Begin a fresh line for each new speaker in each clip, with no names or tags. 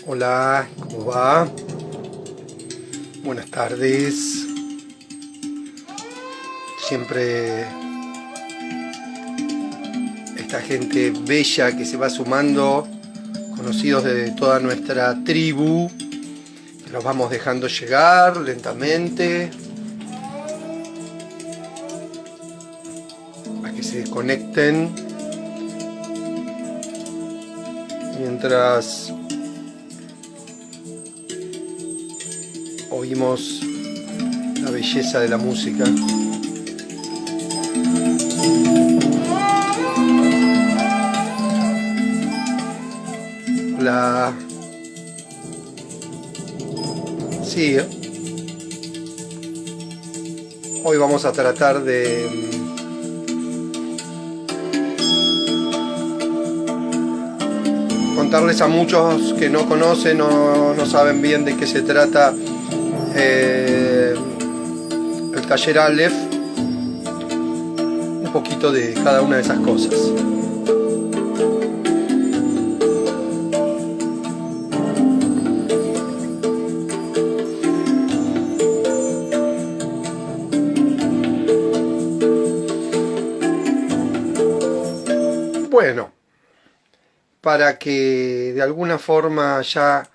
Hola, ¿cómo va? Buenas tardes. Siempre esta gente bella que se va sumando, conocidos de toda nuestra tribu, que los vamos dejando llegar lentamente a que se desconecten mientras oímos la belleza de la música. Hola. Sí, hoy vamos a tratar de contarles a muchos que no conocen o no saben bien de qué se trata el taller Aleph, un poquito de cada una de esas cosas. Bueno, para que de alguna forma ya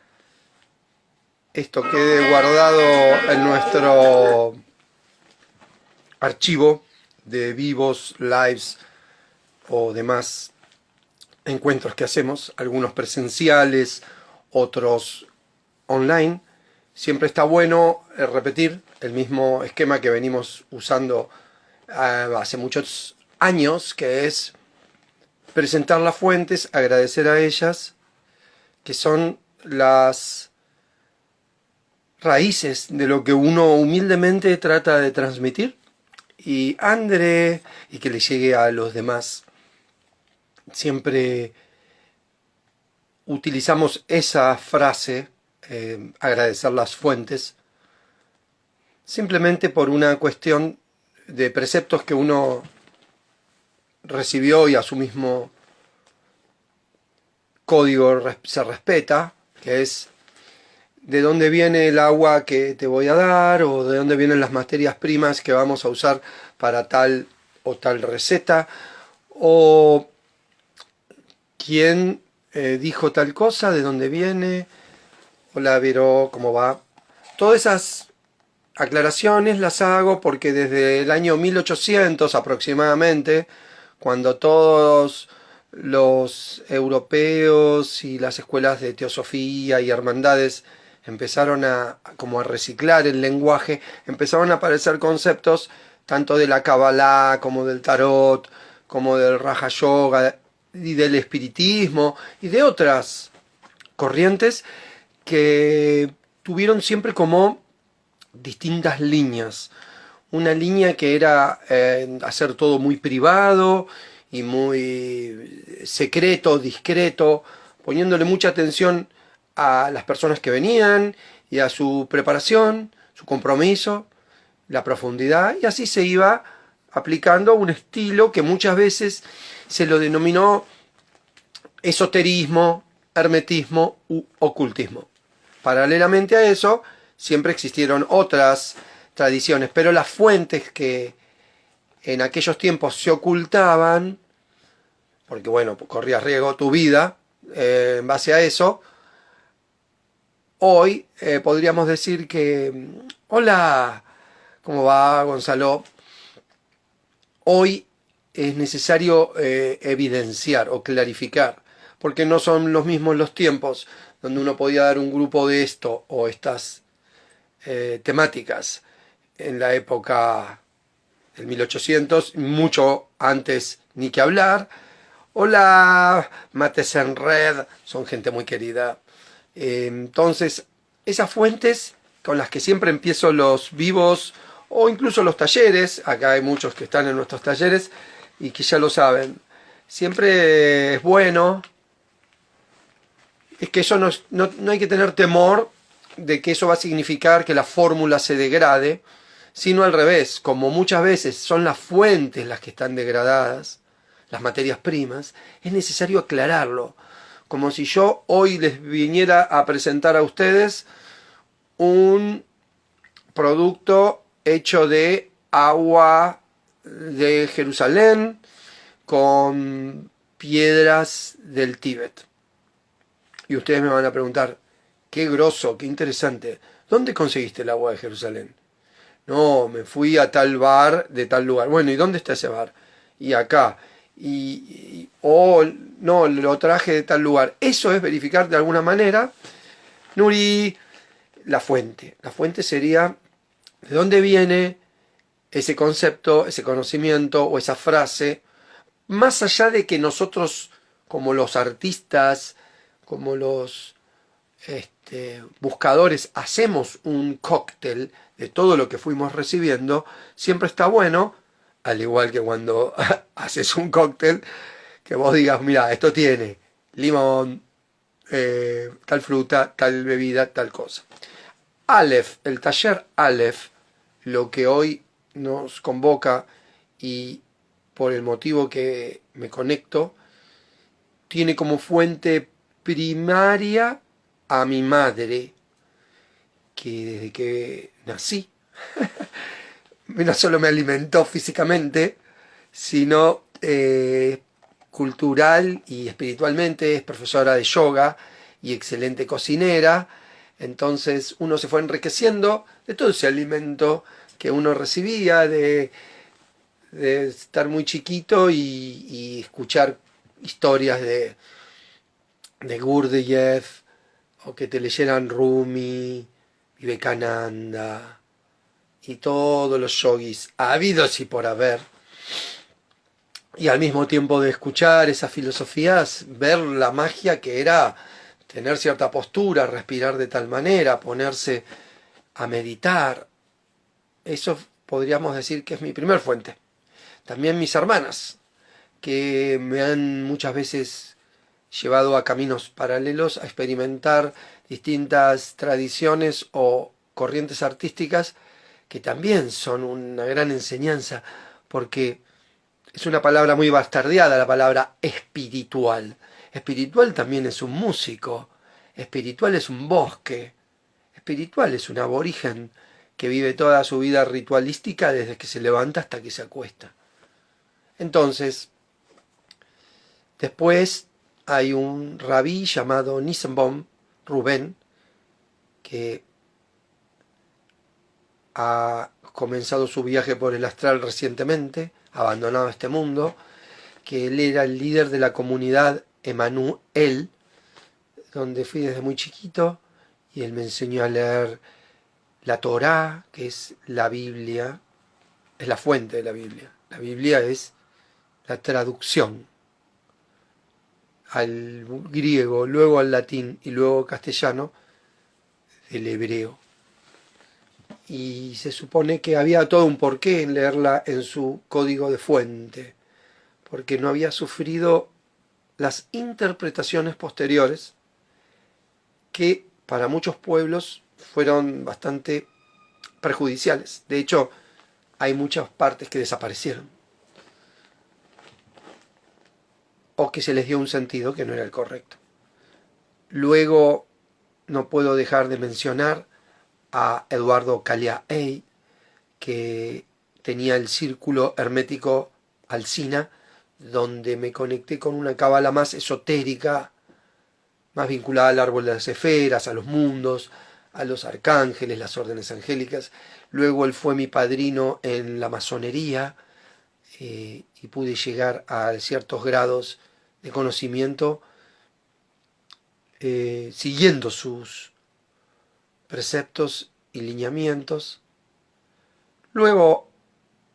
esto quede guardado en nuestro archivo de vivos, lives o demás encuentros que hacemos, algunos presenciales, otros online, siempre está bueno repetir el mismo esquema que venimos usando hace muchos años, que es presentar las fuentes, agradecer a ellas, que son las raíces de lo que uno humildemente trata de transmitir y que le llegue a los demás. Siempre utilizamos esa frase, agradecer las fuentes, simplemente por una cuestión de preceptos que uno recibió y a su mismo código se respeta, que es de dónde viene el agua que te voy a dar, o de dónde vienen las materias primas que vamos a usar para tal o tal receta, o quién dijo tal cosa, de dónde viene, hola Vero, ¿cómo va? Todas esas aclaraciones las hago porque desde el año 1800 aproximadamente, cuando todos los europeos y las escuelas de teosofía y hermandades empezaron a reciclar el lenguaje, empezaron a aparecer conceptos tanto de la Kabbalah como del Tarot, como del Raja Yoga y del espiritismo y de otras corrientes que tuvieron siempre como distintas líneas. Una línea que era hacer todo muy privado y muy secreto, discreto, poniéndole mucha atención a las personas que venían y a su preparación, su compromiso, la profundidad, y así se iba aplicando un estilo que muchas veces se lo denominó esoterismo, hermetismo u ocultismo. Paralelamente a eso, siempre existieron otras tradiciones, pero las fuentes que en aquellos tiempos se ocultaban, porque bueno, corrías riesgo tu vida en base a eso, hoy podríamos decir que, hola, ¿cómo va Gonzalo? Hoy es necesario evidenciar o clarificar, porque no son los mismos los tiempos donde uno podía dar un grupo de esto o estas temáticas en la época del 1800, mucho antes ni que hablar. Hola, Mates en Red, son gente muy querida. Entonces, esas fuentes con las que siempre empiezo los vivos o incluso los talleres, acá hay muchos que están en nuestros talleres y que ya lo saben, siempre es bueno, es que eso no hay que tener temor de que eso va a significar que la fórmula se degrade, sino al revés, como muchas veces son las fuentes las que están degradadas, las materias primas, es necesario aclararlo, como si yo hoy les viniera a presentar a ustedes un producto hecho de agua de Jerusalén con piedras del Tíbet. Y ustedes me van a preguntar, qué groso, qué interesante, ¿dónde conseguiste el agua de Jerusalén? No, me fui a tal bar de tal lugar. Bueno, ¿y dónde está ese bar? Y acá. No, lo traje de tal lugar. Eso es verificar de alguna manera, Nuri, la fuente. La fuente sería de dónde viene ese concepto, ese conocimiento o esa frase, más allá de que nosotros, como los artistas, como los buscadores, hacemos un cóctel de todo lo que fuimos recibiendo, siempre está bueno, al igual que cuando haces un cóctel, que vos digas, mira, esto tiene limón, tal fruta, tal bebida, tal cosa. Aleph, el taller Aleph, lo que hoy nos convoca y por el motivo que me conecto, tiene como fuente primaria a mi madre, que desde que nací, no solo me alimentó físicamente, sino cultural y espiritualmente, es profesora de yoga y excelente cocinera. Entonces uno se fue enriqueciendo de todo ese alimento que uno recibía de estar muy chiquito y escuchar historias de Gurdjieff, o que te leyeran Rumi, Vivekananda y todos los yogis habidos y por haber. Y al mismo tiempo de escuchar esas filosofías, ver la magia que era tener cierta postura, respirar de tal manera, ponerse a meditar. Eso podríamos decir que es mi primer fuente. También mis hermanas, que me han muchas veces llevado a caminos paralelos, a experimentar distintas tradiciones o corrientes artísticas que también son una gran enseñanza, porque es una palabra muy bastardeada, la palabra espiritual. Espiritual también es un músico, espiritual es un bosque, espiritual es un aborigen que vive toda su vida ritualística desde que se levanta hasta que se acuesta. Entonces, después hay un rabí llamado Nissenbaum, Rubén, que ha comenzado su viaje por el astral recientemente, abandonado este mundo, que él era el líder de la comunidad Emanuel, donde fui desde muy chiquito, y él me enseñó a leer la Torá, que es la Biblia, es la fuente de la Biblia. La Biblia es la traducción al griego, luego al latín y luego al castellano del hebreo. Y se supone que había todo un porqué en leerla en su código de fuente, porque no había sufrido las interpretaciones posteriores que para muchos pueblos fueron bastante perjudiciales. De hecho, hay muchas partes que desaparecieron, o que se les dio un sentido que no era el correcto. Luego, no puedo dejar de mencionar a Eduardo Caliaey, que tenía el círculo hermético Alsina, donde me conecté con una cábala más esotérica, más vinculada al árbol de las esferas, a los mundos, a los arcángeles, las órdenes angélicas. Luego él fue mi padrino en la masonería, y pude llegar a ciertos grados de conocimiento siguiendo sus preceptos y lineamientos. Luego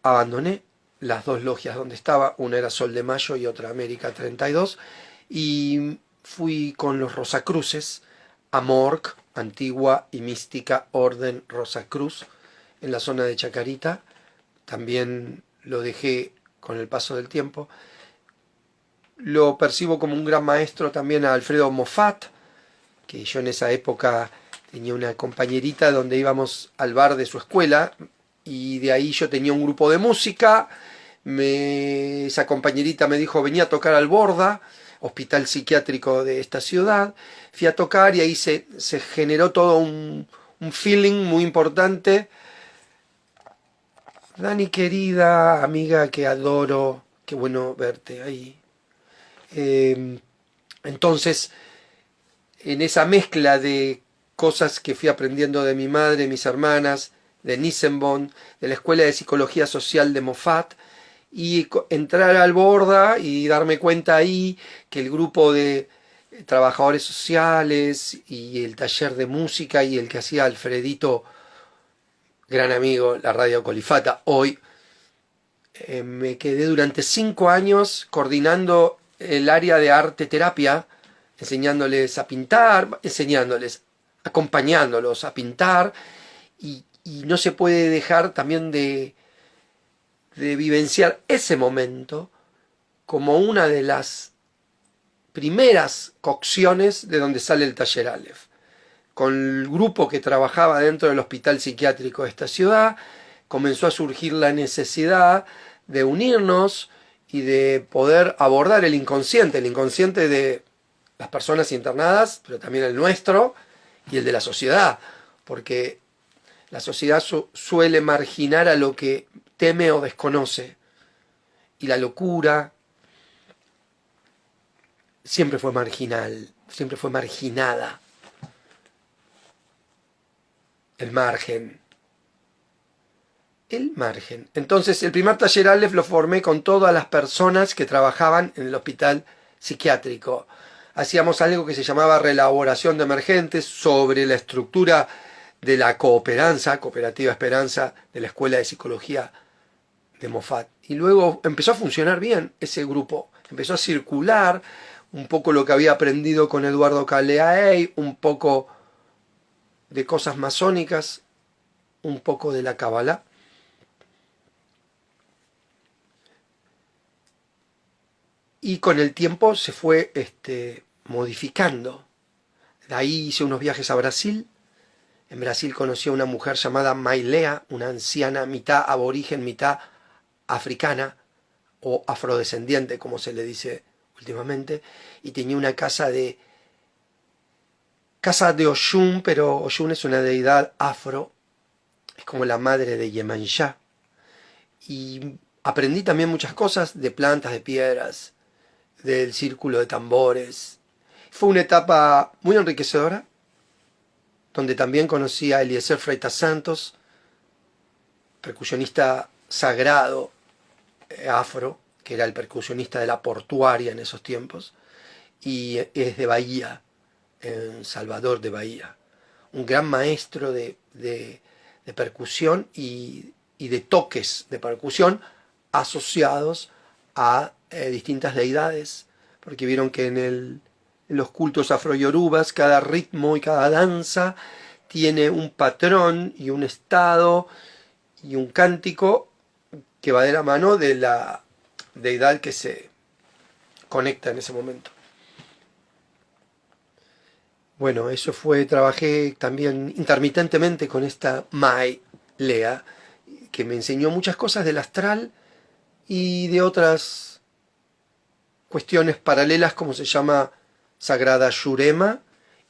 abandoné las dos logias donde estaba, una era Sol de Mayo y otra América 32, y fui con los Rosacruces a Morc, Antigua y Mística Orden Rosacruz, en la zona de Chacarita. También lo dejé con el paso del tiempo. Lo percibo como un gran maestro también a Alfredo Moffat, que yo en esa época tenía una compañerita donde íbamos al bar de su escuela, y de ahí yo tenía un grupo de música. Esa compañerita me dijo, venía a tocar al Borda, hospital psiquiátrico de esta ciudad. Fui a tocar y ahí se generó todo un feeling muy importante. Dani, querida, amiga que adoro, qué bueno verte ahí. Entonces, en esa mezcla de cosas que fui aprendiendo de mi madre, mis hermanas, de Nissenbon, de la Escuela de Psicología Social de Moffat, y entrar al Borda y darme cuenta ahí que el grupo de trabajadores sociales y el taller de música y el que hacía Alfredito, gran amigo, la Radio Colifata, hoy, me quedé durante 5 años coordinando el área de arte terapia, enseñándoles a pintar, acompañándolos a pintar, y no se puede dejar también de vivenciar ese momento como una de las primeras cocciones de donde sale el taller Aleph. Con el grupo que trabajaba dentro del hospital psiquiátrico de esta ciudad, comenzó a surgir la necesidad de unirnos y de poder abordar el inconsciente de las personas internadas, pero también el nuestro y el de la sociedad, porque la sociedad suele marginar a lo que teme o desconoce, y la locura siempre fue marginal, siempre fue marginada. El margen. Entonces, el primer taller Aleph lo formé con todas las personas que trabajaban en el hospital psiquiátrico. Hacíamos algo que se llamaba reelaboración de emergentes sobre la estructura de la Cooperativa Esperanza de la Escuela de Psicología de Moffat. Y luego empezó a funcionar bien ese grupo. Empezó a circular un poco lo que había aprendido con Eduardo Caleaey, un poco de cosas masónicas, un poco de la Kabbalah. Y con el tiempo se fue modificando. De ahí hice unos viajes a Brasil. En Brasil conocí a una mujer llamada Mailea, una anciana mitad aborigen, mitad africana o afrodescendiente, como se le dice últimamente, y tenía una casa de Oshun, pero Oshun es una deidad afro, es como la madre de Yemanjá. Y aprendí también muchas cosas de plantas, de piedras, del círculo de tambores. Fue una etapa muy enriquecedora, donde también conocí a Eliezer Freitas Santos, percusionista sagrado afro, que era el percusionista de la Portuaria en esos tiempos, y es de Bahía, en Salvador de Bahía. Un gran maestro de percusión y de toques de percusión asociados a distintas deidades, porque vieron que en los cultos afro-yorubas cada ritmo y cada danza tiene un patrón y un estado y un cántico que va de la mano de la deidad que se conecta en ese momento. Bueno, eso fue, trabajé también intermitentemente con esta Mai Lea, que me enseñó muchas cosas del astral y de otras cuestiones paralelas, como se llama Sagrada Shurema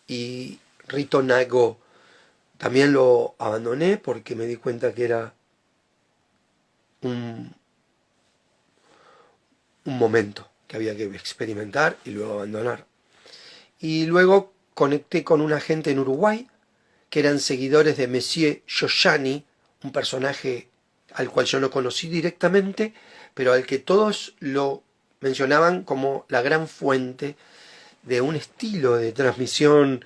y Rito Nago. También lo abandoné porque me di cuenta que era un momento que había que experimentar y luego abandonar. Y luego conecté con una gente en Uruguay que eran seguidores de Monsieur Yoshani, un personaje al cual yo no conocí directamente, pero al que todos lo mencionaban como la gran fuente de un estilo de transmisión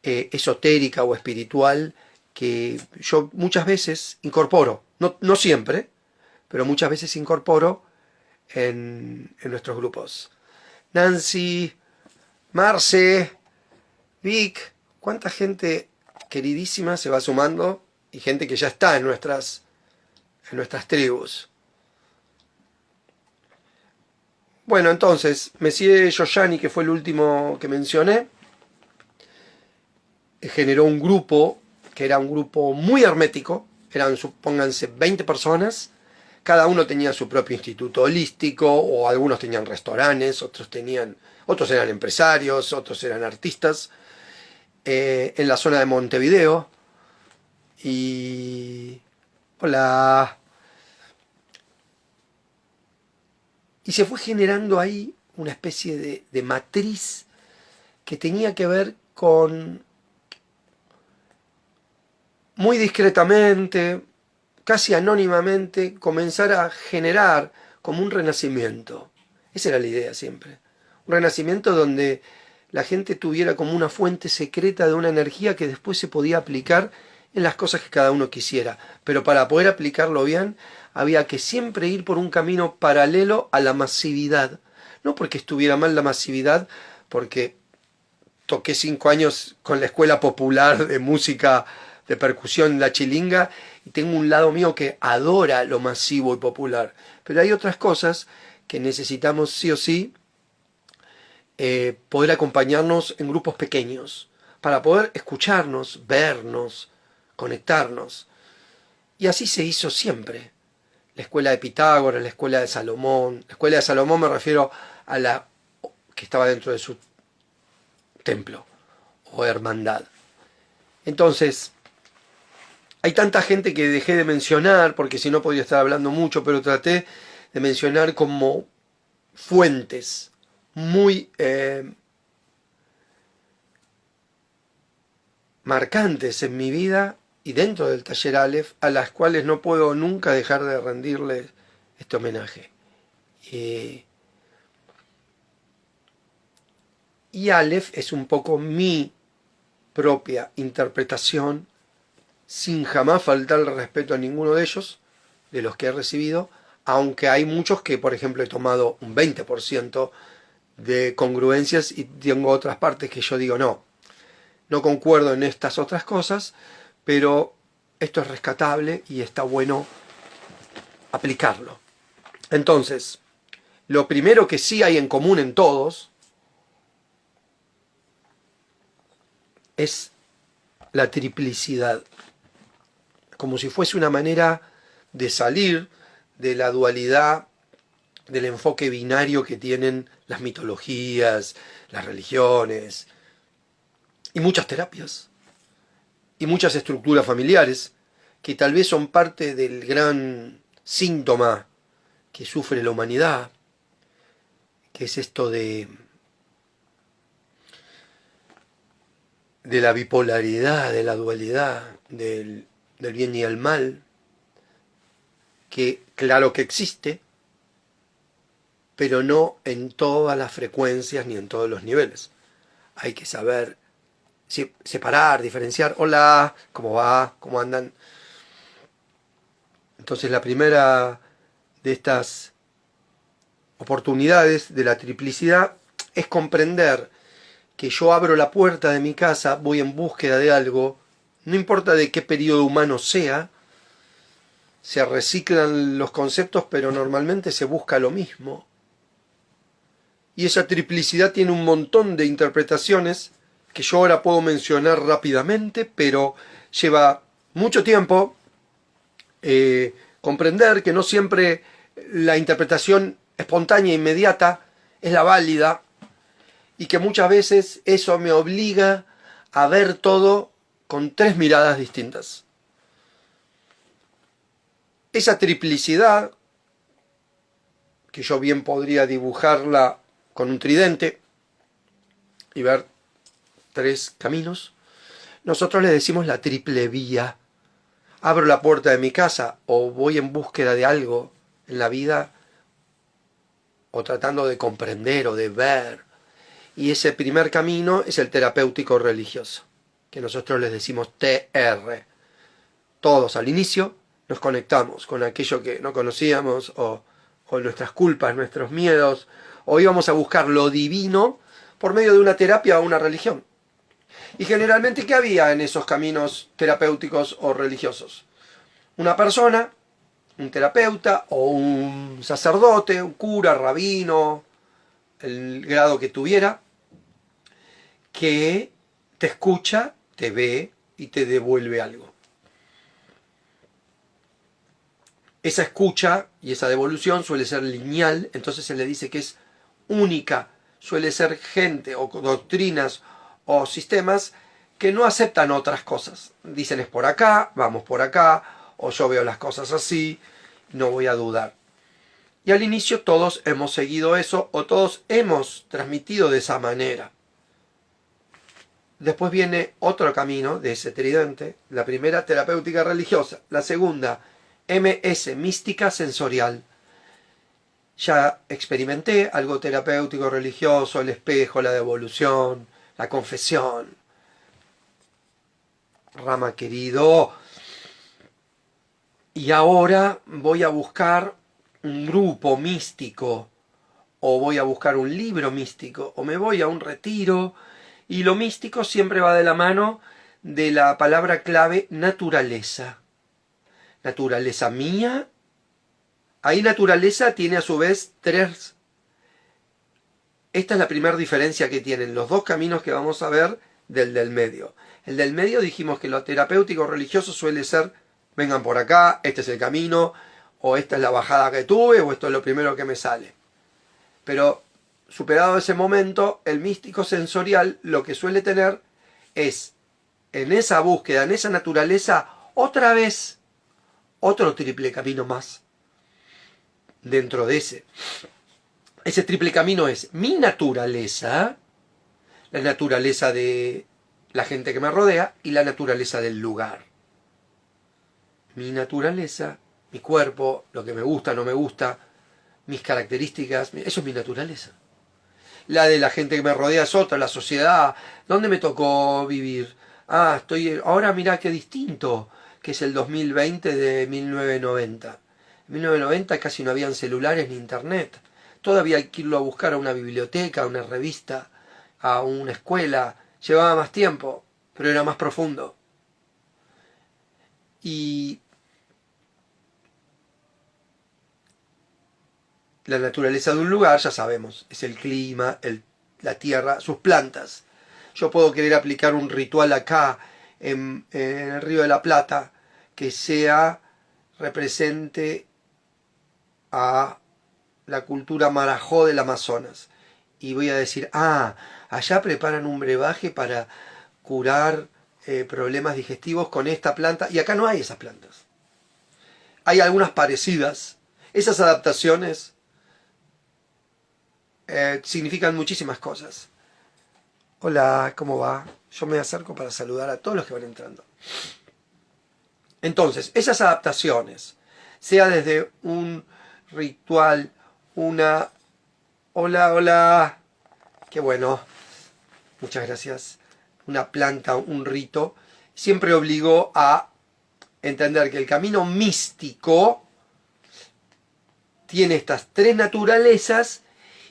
esotérica o espiritual que yo muchas veces incorporo, no siempre, pero muchas veces incorporo en nuestros grupos. Nancy, Marce, Vic, cuánta gente queridísima se va sumando y gente que ya está en nuestras tribus. Bueno, entonces, Monsieur Yoshani, que fue el último que mencioné, generó un grupo que era un grupo muy hermético, eran, supónganse, 20 personas, cada uno tenía su propio instituto holístico, o algunos tenían restaurantes, otros tenían otros eran empresarios, otros eran artistas, en la zona de Montevideo. Y... Hola. Y se fue generando ahí una especie de matriz que tenía que ver con, muy discretamente, casi anónimamente, comenzar a generar como un renacimiento. Esa era la idea siempre. Un renacimiento donde la gente tuviera como una fuente secreta de una energía que después se podía aplicar en las cosas que cada uno quisiera. Pero para poder aplicarlo bien, había que siempre ir por un camino paralelo a la masividad. No porque estuviera mal la masividad, porque toqué 5 años con la escuela popular de música de percusión, la chilinga, y tengo un lado mío que adora lo masivo y popular. Pero hay otras cosas que necesitamos sí o sí poder acompañarnos en grupos pequeños, para poder escucharnos, vernos, conectarnos. Y así se hizo siempre. La escuela de Pitágoras, la escuela de Salomón. La escuela de Salomón me refiero a la que estaba dentro de su templo o hermandad. Entonces, hay tanta gente que dejé de mencionar, porque si no podía estar hablando mucho, pero traté de mencionar como fuentes muy marcantes en mi vida y dentro del taller Aleph, a las cuales no puedo nunca dejar de rendirles este homenaje. Y Aleph es un poco mi propia interpretación, sin jamás faltar el respeto a ninguno de ellos, de los que he recibido, aunque hay muchos que, por ejemplo, he tomado un 20% de congruencias y tengo otras partes que yo digo no concuerdo en estas otras cosas, pero esto es rescatable y está bueno aplicarlo. Entonces, lo primero que sí hay en común en todos es la triplicidad, como si fuese una manera de salir de la dualidad, del enfoque binario que tienen las mitologías, las religiones, y muchas terapias, y muchas estructuras familiares, que tal vez son parte del gran síntoma que sufre la humanidad, que es esto de la bipolaridad, de la dualidad, del bien y el mal, que claro que existe, pero no en todas las frecuencias ni en todos los niveles. Hay que saber separar, diferenciar. Hola, ¿cómo va? ¿Cómo andan? Entonces la primera de estas oportunidades de la triplicidad es comprender que yo abro la puerta de mi casa, voy en búsqueda de algo, no importa de qué periodo humano sea, se reciclan los conceptos, pero normalmente se busca lo mismo. Y esa triplicidad tiene un montón de interpretaciones que yo ahora puedo mencionar rápidamente, pero lleva mucho tiempo comprender que no siempre la interpretación espontánea e inmediata es la válida, y que muchas veces eso me obliga a ver todo con 3 miradas distintas. Esa triplicidad, que yo bien podría dibujarla con un tridente y ver 3 caminos, nosotros le decimos la triple vía. Abro la puerta de mi casa o voy en búsqueda de algo en la vida, o tratando de comprender o de ver. Y ese primer camino es el terapéutico religioso, que nosotros les decimos TR. Todos al inicio nos conectamos con aquello que no conocíamos, o nuestras culpas, nuestros miedos, o íbamos a buscar lo divino por medio de una terapia o una religión. Y generalmente, ¿qué había en esos caminos terapéuticos o religiosos? Una persona, un terapeuta o un sacerdote, un cura, rabino, el grado que tuviera, que te escucha, te ve y te devuelve algo. Esa escucha y esa devolución suele ser lineal, entonces se le dice que es única, suele ser gente o doctrinas o sistemas que no aceptan otras cosas. Dicen es por acá, vamos por acá, o yo veo las cosas así, no voy a dudar. Y al inicio todos hemos seguido eso o todos hemos transmitido de esa manera. Después viene otro camino de ese tridente. La primera, terapéutica religiosa. La segunda, MS, mística sensorial. Ya experimenté algo terapéutico religioso, el espejo, la devolución, la confesión. Rama querido. Y ahora voy a buscar un grupo místico, o voy a buscar un libro místico, o me voy a un retiro. Y lo místico siempre va de la mano de la palabra clave naturaleza. Naturaleza mía. Ahí naturaleza tiene a su vez tres. Esta es la primera diferencia que tienen los dos caminos que vamos a ver del medio. El del medio dijimos que lo terapéutico religioso suele ser, vengan por acá, este es el camino, o esta es la bajada que tuve, o esto es lo primero que me sale. Pero superado ese momento, el místico sensorial lo que suele tener es, en esa búsqueda, en esa naturaleza, otra vez, otro triple camino más dentro de ese. Ese triple camino es mi naturaleza, la naturaleza de la gente que me rodea y la naturaleza del lugar. Mi naturaleza, mi cuerpo, lo que me gusta, no me gusta, mis características, eso es mi naturaleza. La de la gente que me rodea es otra, la sociedad. ¿Dónde me tocó vivir? Ahora mirá qué distinto, que es el 2020 de 1990. En 1990 casi no habían celulares ni internet. Todavía hay que irlo a buscar a una biblioteca, a una revista, a una escuela. Llevaba más tiempo, pero era más profundo. Y la naturaleza de un lugar, ya sabemos, es el clima, la tierra, sus plantas. Yo puedo querer aplicar un ritual acá, en el Río de la Plata, que represente a la cultura marajó del Amazonas. Y voy a decir, allá preparan un brebaje para curar problemas digestivos con esta planta, y acá no hay esas plantas. Hay algunas parecidas. Esas adaptaciones significan muchísimas cosas. Hola, ¿cómo va? Yo me acerco para saludar a todos los que van entrando. Entonces, esas adaptaciones, sea desde un ritual, una... Hola, hola. Qué bueno. Muchas gracias. Una planta, un rito, siempre obligó a entender que el camino místico tiene estas tres naturalezas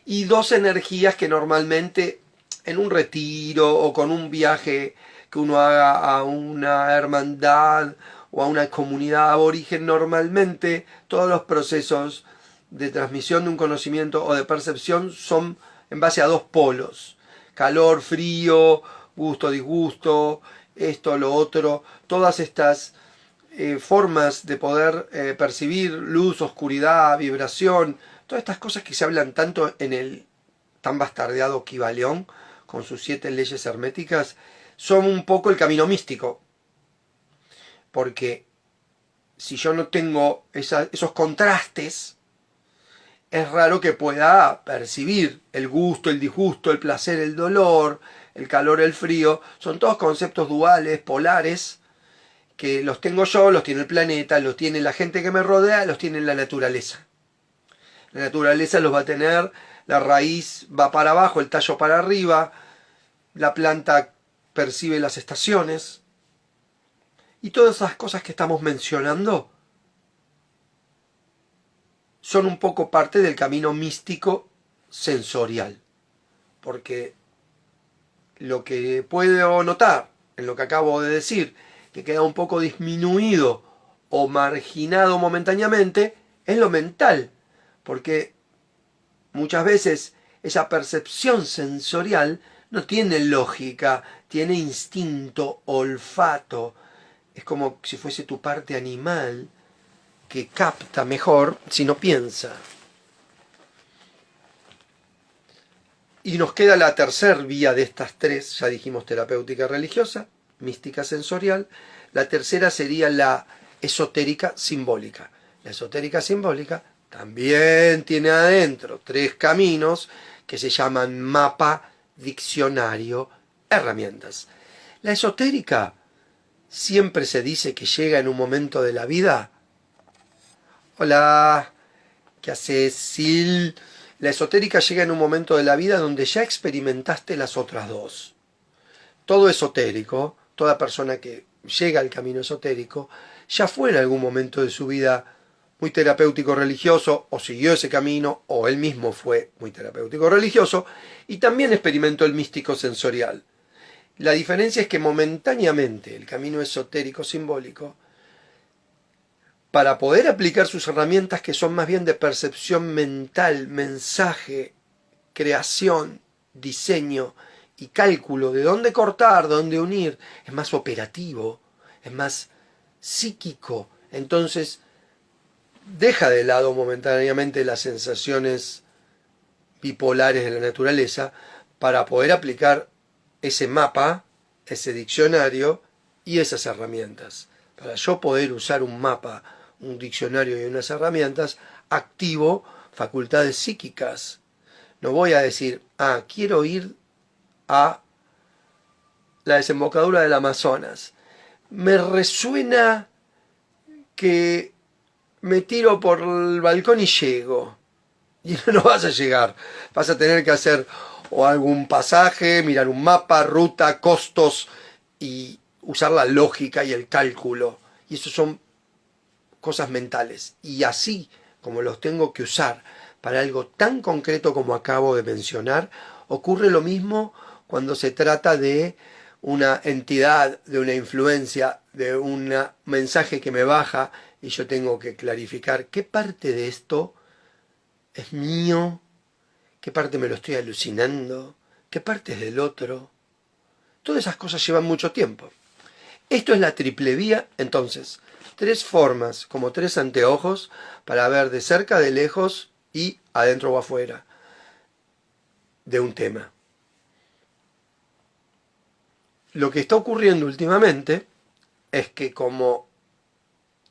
y dos energías que normalmente en un retiro o con un viaje que uno haga a una hermandad o a una comunidad aborigen, normalmente todos los procesos de transmisión de un conocimiento o de percepción son en base a dos polos: calor, frío, gusto, disgusto, esto, lo otro. Todas estas formas de poder percibir luz, oscuridad, vibración, todas estas cosas que se hablan tanto en el tan bastardeado Kybalión, con sus 7 leyes herméticas, son un poco el camino místico. Porque si yo no tengo esos contrastes, es raro que pueda percibir el gusto, el disgusto, el placer, el dolor, el calor, el frío. Son todos conceptos duales, polares, que los tengo yo, los tiene el planeta, los tiene la gente que me rodea, los tiene la naturaleza. La naturaleza los va a tener, la raíz va para abajo, el tallo para arriba, la planta percibe las estaciones. Y todas esas cosas que estamos mencionando son un poco parte del camino místico sensorial. Porque lo que puedo notar en lo que acabo de decir, que queda un poco disminuido o marginado momentáneamente, es lo mental. Porque muchas veces esa percepción sensorial no tiene lógica, tiene instinto, olfato. Es como si fuese tu parte animal que capta mejor si no piensa. Y nos queda la tercera vía de estas tres, ya dijimos terapéutica religiosa, mística sensorial. La tercera sería la esotérica simbólica. La esotérica simbólica también tiene adentro tres caminos que se llaman mapa, diccionario, herramientas. La esotérica siempre se dice que llega en un momento de la vida. Hola, ¿qué haces, Sil? La esotérica llega en un momento de la vida donde ya experimentaste las otras dos. Todo esotérico, toda persona que llega al camino esotérico, ya fue en algún momento de su vida muy terapéutico religioso, o siguió ese camino, o él mismo fue muy terapéutico religioso, y también experimentó el místico sensorial. La diferencia es que momentáneamente el camino esotérico simbólico, para poder aplicar sus herramientas que son más bien de percepción mental, mensaje, creación, diseño y cálculo de dónde cortar, dónde unir, es más operativo, es más psíquico. Entonces, deja de lado momentáneamente las sensaciones bipolares de la naturaleza para poder aplicar ese mapa, ese diccionario y esas herramientas. Para yo poder usar un mapa, un diccionario y unas herramientas, activo facultades psíquicas. No voy a decir, quiero ir a la desembocadura del Amazonas. Me resuena que me tiro por el balcón y llego. Y no vas a llegar. Vas a tener que hacer o algún pasaje, mirar un mapa, ruta, costos y usar la lógica y el cálculo. Y eso son cosas mentales. Y así como los tengo que usar para algo tan concreto como acabo de mencionar, ocurre lo mismo cuando se trata de una entidad, de una influencia, de un mensaje que me baja y yo tengo que clarificar qué parte de esto es mío, qué parte me lo estoy alucinando, qué parte es del otro. Todas esas cosas llevan mucho tiempo. Esto es la triple vía, entonces, tres formas, como tres anteojos, para ver de cerca, de lejos y adentro o afuera de un tema. Lo que está ocurriendo últimamente es que como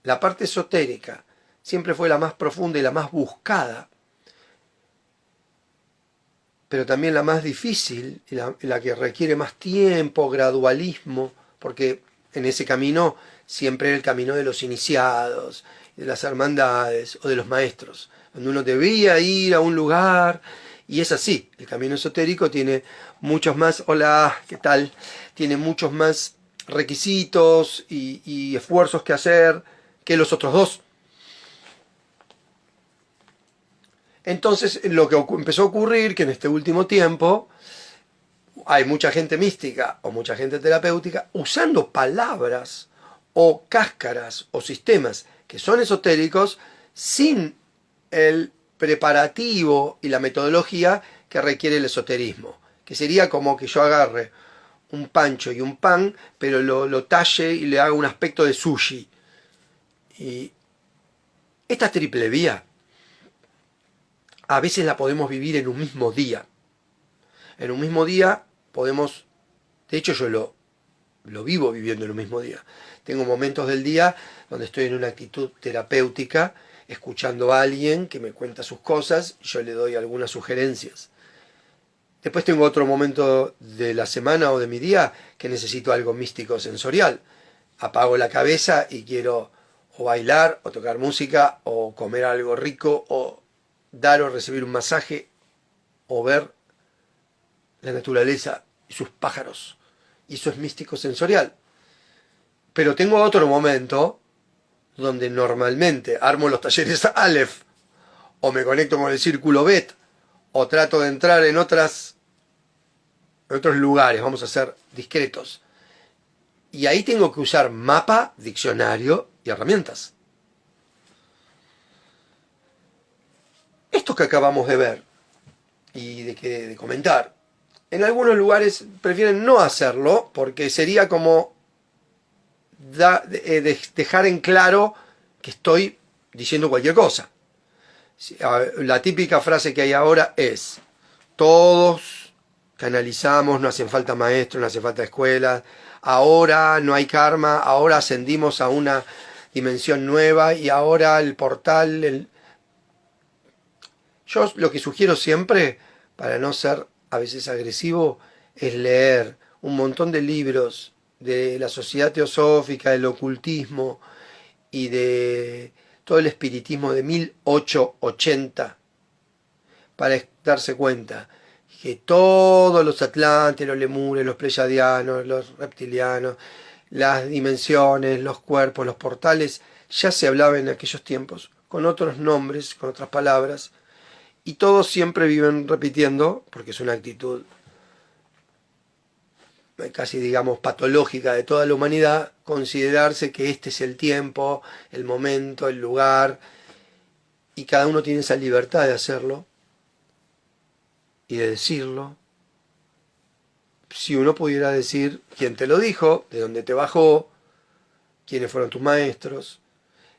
la parte esotérica siempre fue la más profunda y la más buscada, pero también la más difícil y la que requiere más tiempo, gradualismo, porque en ese camino siempre era el camino de los iniciados, de las hermandades o de los maestros, donde uno debía ir a un lugar, y es así, el camino esotérico tiene muchos más, hola, ¿qué tal? Tiene muchos más requisitos y esfuerzos que hacer que los otros dos. Entonces, lo que empezó a ocurrir, que en este último tiempo hay mucha gente mística o mucha gente terapéutica usando palabras o cáscaras o sistemas que son esotéricos sin el preparativo y la metodología que requiere el esoterismo. Que sería como que yo agarre un pancho y un pan, pero lo talle y le haga un aspecto de sushi. Y esta triple vía a veces la podemos vivir en un mismo día. En un mismo día podemos, de hecho yo lo vivo viviendo en un mismo día. Tengo momentos del día donde estoy en una actitud terapéutica, escuchando a alguien que me cuenta sus cosas, y yo le doy algunas sugerencias. Después tengo otro momento de la semana o de mi día que necesito algo místico sensorial. Apago la cabeza y quiero o bailar, o tocar música, o comer algo rico, o dar o recibir un masaje, o ver la naturaleza y sus pájaros. Y eso es místico sensorial. Pero tengo otro momento donde normalmente armo los talleres Aleph, o me conecto con el círculo Bet, o trato de entrar en otros lugares, vamos a ser discretos. Y ahí tengo que usar mapa, diccionario y herramientas. Esto que acabamos de ver y de comentar, en algunos lugares prefieren no hacerlo porque sería como dejar en claro que estoy diciendo cualquier cosa. La típica frase que hay ahora es: todos canalizamos, no hacen falta maestros, no hace falta escuelas, ahora no hay karma, ahora ascendimos a una dimensión nueva y ahora el portal... Yo lo que sugiero siempre, para no ser a veces agresivo, es leer un montón de libros de la sociedad teosófica, del ocultismo y de todo el espiritismo de 1880, para darse cuenta que todos los atlantes, los lemures, los pleyadianos, los reptilianos, las dimensiones, los cuerpos, los portales, ya se hablaba en aquellos tiempos, con otros nombres, con otras palabras, y todos siempre viven repitiendo, porque es una actitud casi digamos patológica de toda la humanidad, considerarse que este es el tiempo, el momento, el lugar, y cada uno tiene esa libertad de hacerlo y de decirlo. Si uno pudiera decir quién te lo dijo, de dónde te bajó, quiénes fueron tus maestros.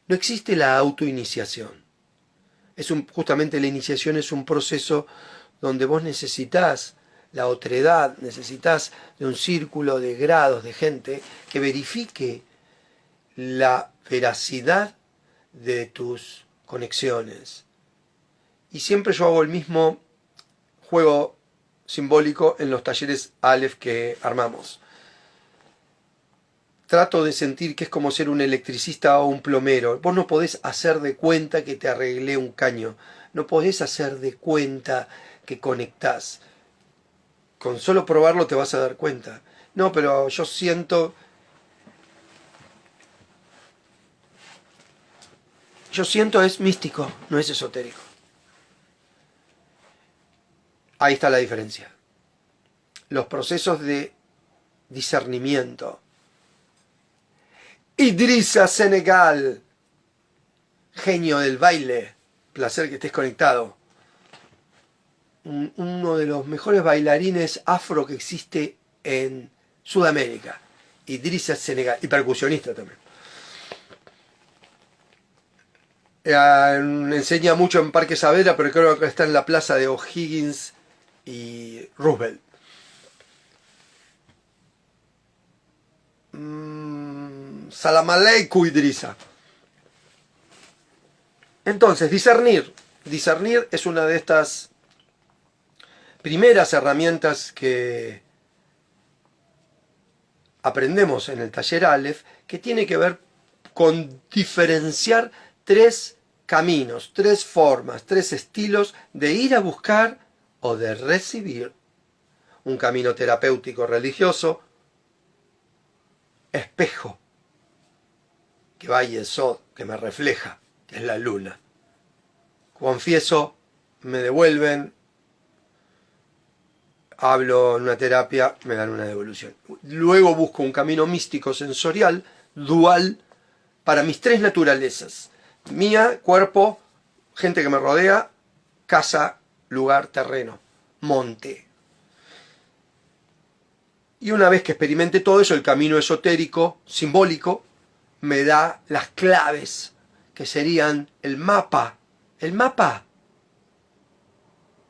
No existe la autoiniciación. Justamente la iniciación es un proceso donde vos necesitas la otredad, necesitas de un círculo de grados de gente que verifique la veracidad de tus conexiones. Y siempre yo hago el mismo juego simbólico en los talleres Aleph que armamos. Trato de sentir que es como ser un electricista o un plomero. Vos no podés hacer de cuenta que te arreglé un caño. No podés hacer de cuenta que conectás. Con solo probarlo te vas a dar cuenta. No, pero yo siento... es místico, no es esotérico. Ahí está la diferencia. Los procesos de discernimiento. Idrissa Senegal, genio del baile, placer que estés conectado. Uno de los mejores bailarines afro que existe en Sudamérica. Idrissa Senegal, y percusionista también. Enseña mucho en Parque Saavedra, pero creo que está en la plaza de O'Higgins y Roosevelt. Salam aleikum, Idrissa. Entonces, discernir. Discernir es una de estas primeras herramientas que aprendemos en el taller Aleph, que tiene que ver con diferenciar tres caminos, tres formas, tres estilos de ir a buscar o de recibir. Un camino terapéutico religioso, espejo, que va y Sod, que me refleja, que es la luna. Confieso, me devuelven, hablo en una terapia, me dan una devolución. Luego busco un camino místico sensorial, dual, para mis tres naturalezas. Mía, cuerpo, gente que me rodea, casa, lugar, terreno, monte. Y una vez que experimente todo eso, el camino esotérico, simbólico, me da las claves, que serían el mapa. El mapa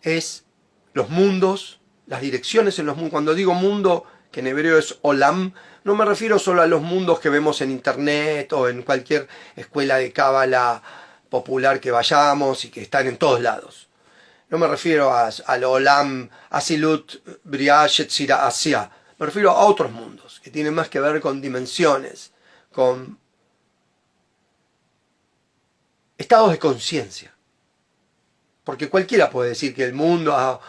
es los mundos, las direcciones en los mundos. Cuando digo mundo, que en hebreo es olam, no me refiero solo a los mundos que vemos en internet o en cualquier escuela de cábala popular que vayamos y que están en todos lados. No me refiero al olam, asilut, briah, yetzirah, asia. Me refiero a otros mundos que tienen más que ver con dimensiones, con estados de conciencia. Porque cualquiera puede decir que el mundo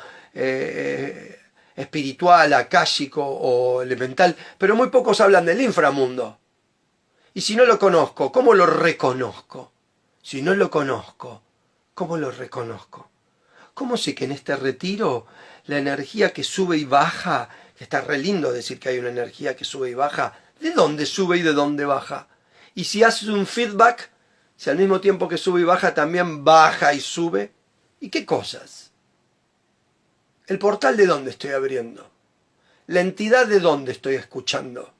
espiritual, akáshico o elemental, pero muy pocos hablan del inframundo. Y si no lo conozco, ¿cómo lo reconozco? Si no lo conozco, ¿cómo lo reconozco? ¿Cómo sé que en este retiro la energía que sube y baja, que está re lindo decir que hay una energía que sube y baja, ¿de dónde sube y de dónde baja? Y si haces un feedback, si al mismo tiempo que sube y baja también baja y sube, ¿y qué cosas? ¿El portal de dónde estoy abriendo? ¿La entidad de dónde estoy escuchando?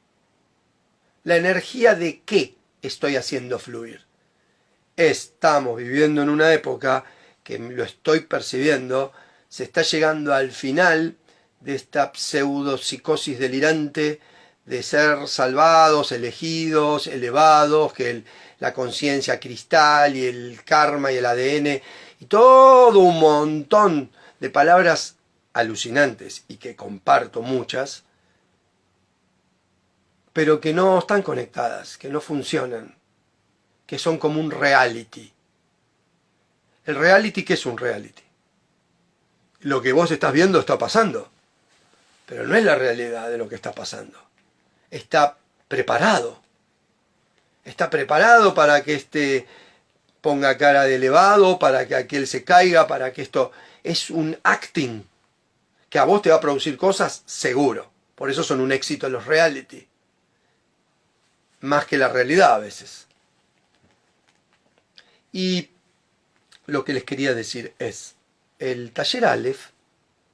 ¿La energía de qué estoy haciendo fluir? Estamos viviendo en una época que lo estoy percibiendo, se está llegando al final de esta pseudopsicosis delirante de ser salvados, elegidos, elevados, que la conciencia cristal y el karma y el ADN y todo un montón de palabras alucinantes y que comparto muchas, pero que no están conectadas, que no funcionan, que son como un reality. ¿El reality qué es un reality? Lo que vos estás viendo está pasando, pero no es la realidad de lo que está pasando. Está preparado. Está preparado para que este ponga cara de elevado, para que aquel se caiga, para que esto... Es un acting que a vos te va a producir cosas seguro. Por eso son un éxito los reality. Más que la realidad a veces. Y lo que les quería decir es, el taller Aleph,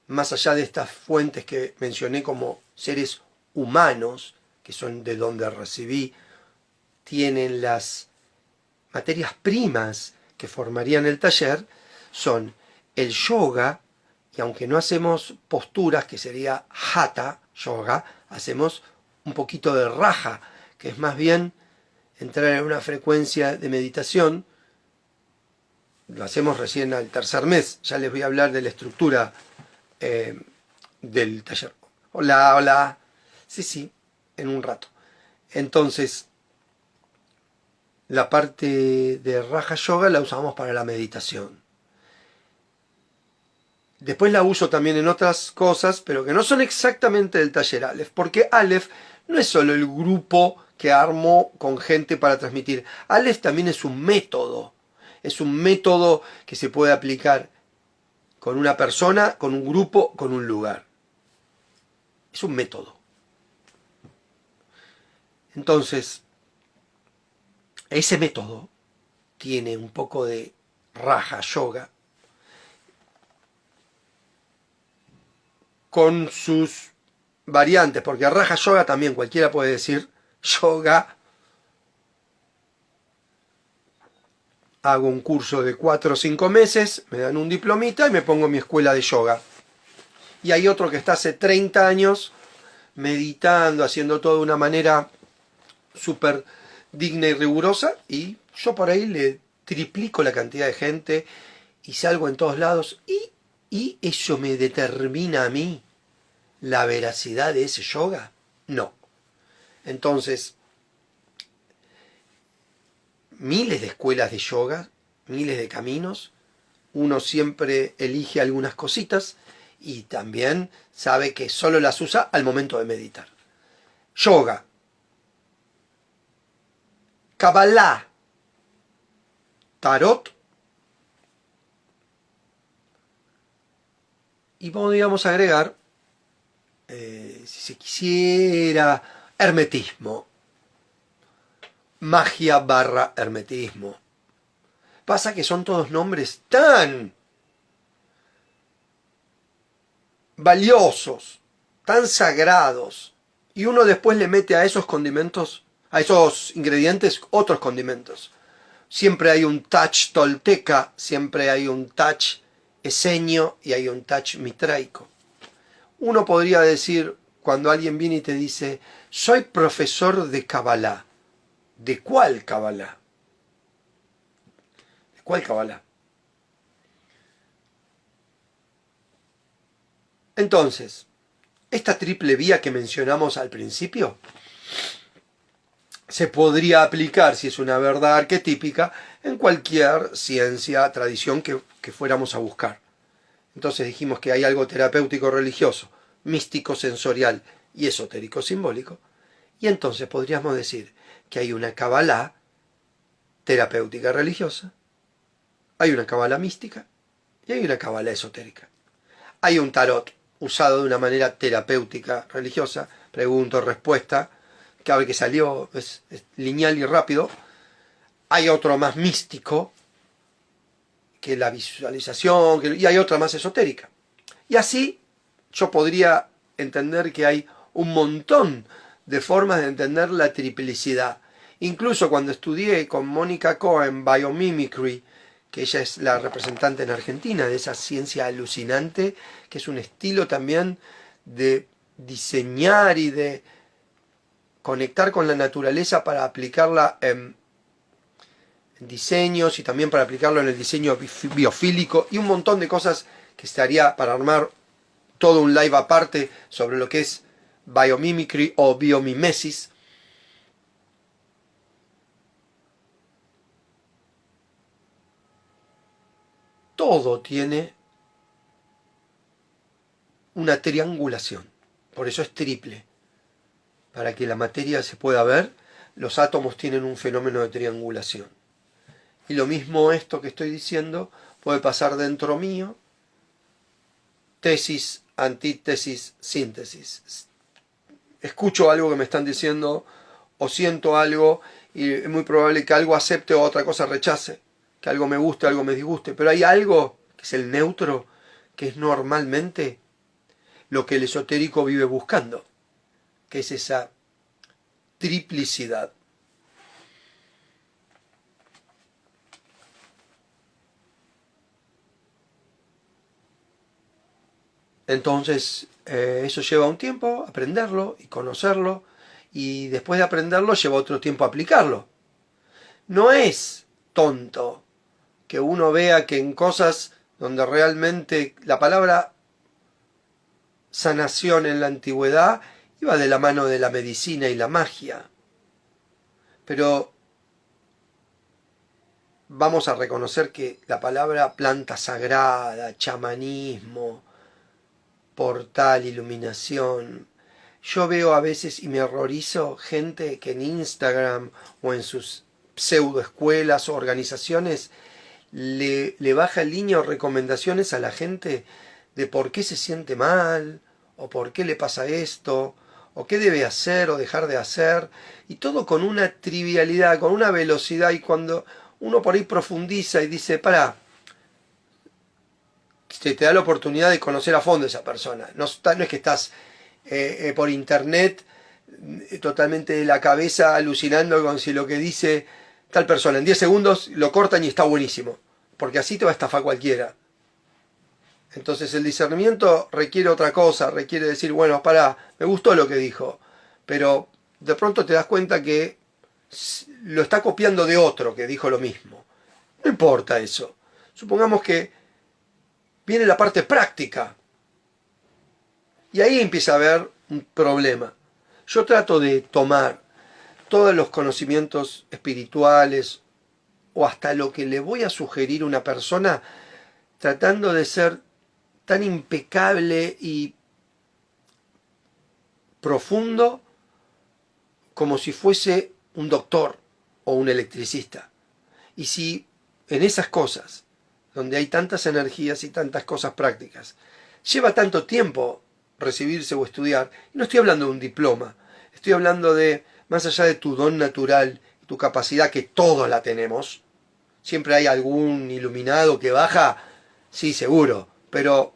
más allá de estas fuentes que mencioné como seres humanos, que son de donde recibí, tienen las materias primas que formarían el taller, son el yoga, y aunque no hacemos posturas, que sería hatha yoga, hacemos un poquito de raja, que es más bien entrar en una frecuencia de meditación. Lo hacemos recién al tercer mes, ya les voy a hablar de la estructura del taller. Hola, hola. Sí, en un rato. Entonces, la parte de Raja Yoga la usamos para la meditación. Después la uso también en otras cosas, pero que no son exactamente del taller Aleph, porque Aleph no es solo el grupo que armo con gente para transmitir. Aleph también es un método. Es un método que se puede aplicar con una persona, con un grupo, con un lugar. Es un método. Entonces, ese método tiene un poco de Raja Yoga con sus variantes, porque Raja Yoga también cualquiera puede decir yoga. Hago un curso de 4 o 5 meses, me dan un diplomita y me pongo en mi escuela de yoga. Y hay otro que está hace 30 años meditando, haciendo todo de una manera súper digna y rigurosa, y yo por ahí le triplico la cantidad de gente y salgo en todos lados, y eso me determina a mí la veracidad de ese yoga. No. Entonces, miles de escuelas de yoga, miles de caminos, uno siempre elige algunas cositas y también sabe que solo las usa al momento de meditar. Yoga, Kabbalah, Tarot, y podríamos agregar, si se quisiera, hermetismo. Magia / hermetismo. Pasa que son todos nombres tan valiosos, tan sagrados, y uno después le mete a esos condimentos, a esos ingredientes, otros condimentos. Siempre hay un touch tolteca, siempre hay un touch eseño y hay un touch mitraico. Uno podría decir, cuando alguien viene y te dice, soy profesor de Kabbalah. ¿De cuál Kabbalah? ¿De cuál Kabbalah? Entonces, esta triple vía que mencionamos al principio se podría aplicar, si es una verdad arquetípica, en cualquier ciencia, tradición que fuéramos a buscar. Entonces dijimos que hay algo terapéutico religioso, místico sensorial y esotérico simbólico, y entonces podríamos decir que hay una Kabbalah terapéutica religiosa, hay una Kabbalah mística y hay una Kabbalah esotérica. Hay un tarot usado de una manera terapéutica religiosa, pregunto, respuesta, cada vez que salió es lineal y rápido. Hay otro más místico, que la visualización, y hay otra más esotérica. Y así yo podría entender que hay un montón de formas de entender la triplicidad. Incluso cuando estudié con Mónica Cohen Biomimicry, que ella es la representante en Argentina de esa ciencia alucinante, que es un estilo también de diseñar y de conectar con la naturaleza para aplicarla en diseños y también para aplicarlo en el diseño biofílico y un montón de cosas que estaría para armar todo un live aparte sobre lo que es biomimicry o biomimesis. Todo tiene una triangulación, por eso es triple. Para que la materia se pueda ver, los átomos tienen un fenómeno de triangulación. Y lo mismo esto que estoy diciendo puede pasar dentro mío, tesis, antítesis, síntesis. Escucho algo que me están diciendo o siento algo y es muy probable que algo acepte o otra cosa rechace, que algo me guste, algo me disguste, pero hay algo que es el neutro, que es normalmente lo que el esotérico vive buscando, que es esa triplicidad. Entonces, eso lleva un tiempo, aprenderlo y conocerlo, y después de aprenderlo lleva otro tiempo aplicarlo. No es tonto que uno vea que en cosas donde realmente la palabra sanación en la antigüedad iba de la mano de la medicina y la magia. Pero vamos a reconocer que la palabra planta sagrada, chamanismo, portal, iluminación. Yo veo a veces y me horrorizo gente que en Instagram o en sus pseudo escuelas o organizaciones le baja línea o recomendaciones a la gente de por qué se siente mal, o por qué le pasa esto, o qué debe hacer o dejar de hacer, y todo con una trivialidad, con una velocidad, y cuando uno por ahí profundiza y dice, pará, te da la oportunidad de conocer a fondo a esa persona, no es que estás por internet totalmente de la cabeza alucinando con si lo que dice tal persona en 10 segundos lo cortan y está buenísimo, porque así te va a estafar cualquiera. Entonces el discernimiento requiere otra cosa, requiere decir, bueno, pará, me gustó lo que dijo, pero de pronto te das cuenta que lo está copiando de otro que dijo lo mismo. No importa eso. Supongamos que viene la parte práctica y ahí empieza a haber un problema. Yo trato de tomar todos los conocimientos espirituales o hasta lo que le voy a sugerir a una persona, tratando de ser tan impecable y profundo como si fuese un doctor o un electricista. Y si en esas cosas, donde hay tantas energías y tantas cosas prácticas, lleva tanto tiempo recibirse o estudiar, y no estoy hablando de un diploma, estoy hablando de, más allá de tu don natural, tu capacidad que todos la tenemos, siempre hay algún iluminado que baja, sí, seguro, pero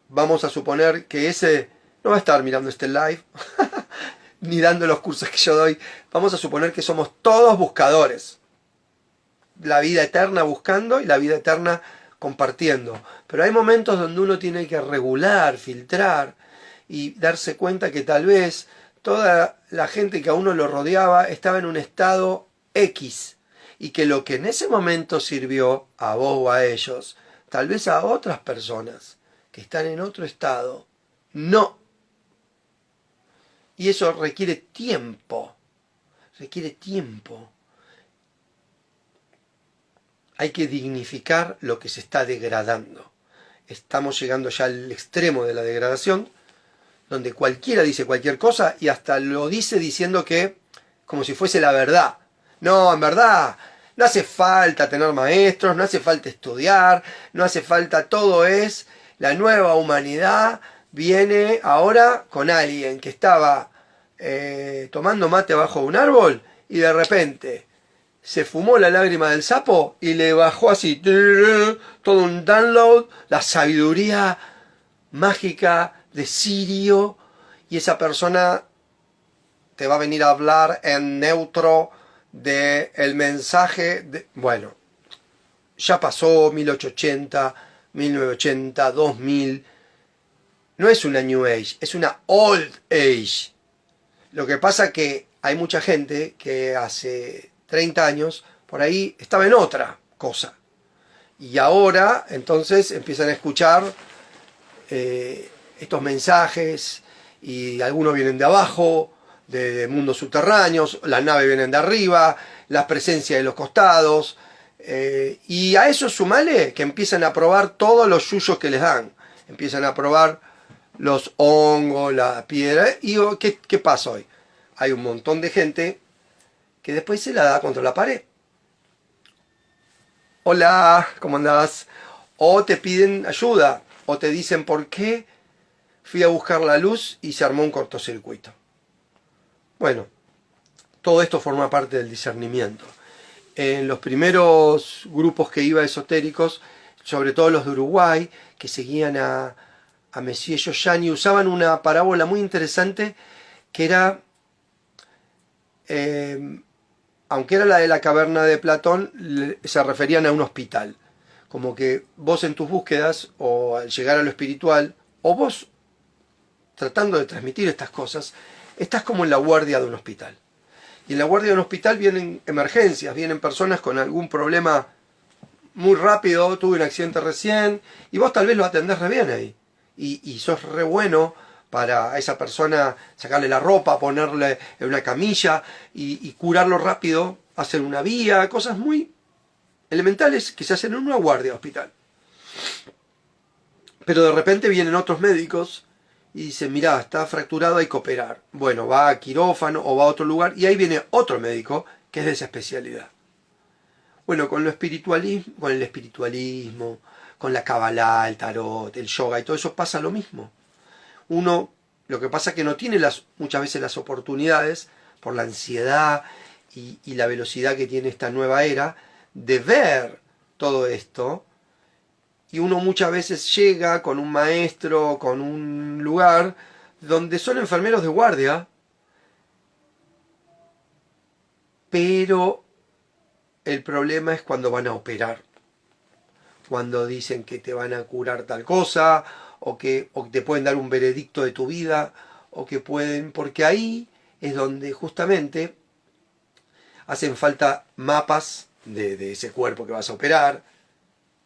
vamos a suponer que ese no va a estar mirando este live, ni dando los cursos que yo doy. Vamos a suponer que somos todos buscadores. La vida eterna buscando y la vida eterna compartiendo. Pero hay momentos donde uno tiene que regular, filtrar y darse cuenta que tal vez toda la gente que a uno lo rodeaba estaba en un estado X y que lo que en ese momento sirvió a vos o a ellos, tal vez a otras personas que están en otro estado, no. Y eso requiere tiempo. Requiere tiempo. Hay que dignificar lo que se está degradando. Estamos llegando ya al extremo de la degradación, donde cualquiera dice cualquier cosa y hasta lo dice diciendo que, como si fuese la verdad. No, en verdad, no hace falta tener maestros, no hace falta estudiar, no hace falta, todo es la nueva humanidad. Viene ahora con alguien que estaba tomando mate bajo un árbol y de repente se fumó la lágrima del sapo y le bajó así todo un download, la sabiduría mágica de Sirio, y esa persona te va a venir a hablar en neutro de el mensaje de, bueno, ya pasó 1880, 1980, 2000. no es una New Age, es una Old Age. Lo que pasa que hay mucha gente que hace 30 años por ahí estaba en otra cosa. Y ahora entonces empiezan a escuchar estos mensajes y algunos vienen de abajo, de mundos subterráneos, las naves vienen de arriba, las presencias de los costados. Y a eso sumale que empiezan a probar todos los yuyos que les dan. Empiezan a probar los hongos, la piedra. ¿Y qué pasa hoy? Hay un montón de gente que después se la da contra la pared. Hola, ¿cómo andás? O te piden ayuda, o te dicen por qué fui a buscar la luz y se armó un cortocircuito. Bueno, todo esto forma parte del discernimiento. En los primeros grupos que iba esotéricos, sobre todo los de Uruguay, que seguían a Messier Yoshani, usaban una parábola muy interesante que era, aunque era la de la caverna de Platón, se referían a un hospital. Como que vos en tus búsquedas, o al llegar a lo espiritual, o vos tratando de transmitir estas cosas, estás como en la guardia de un hospital. Y en la guardia de un hospital vienen emergencias, vienen personas con algún problema muy rápido, tuve un accidente recién, y vos tal vez lo atendés re bien ahí. Y sos re bueno para a esa persona sacarle la ropa, ponerle en una camilla y curarlo rápido, hacer una vía, cosas muy elementales que se hacen en una guardia de hospital. Pero de repente vienen otros médicos y dicen, mirá, está fracturado, hay que operar. Bueno, va a quirófano o va a otro lugar y ahí viene otro médico que es de esa especialidad. Bueno, con el espiritualismo, con la Kabbalah, el tarot, el yoga y todo eso pasa lo mismo. Uno, lo que pasa es que no tiene muchas veces las oportunidades por la ansiedad y la velocidad que tiene esta nueva era de ver todo esto. Y uno muchas veces llega con un maestro, con un lugar donde son enfermeros de guardia, pero el problema es cuando van a operar, cuando dicen que te van a curar tal cosa, o que te pueden dar un veredicto de tu vida, o que pueden, porque ahí es donde justamente hacen falta mapas de ese cuerpo que vas a operar,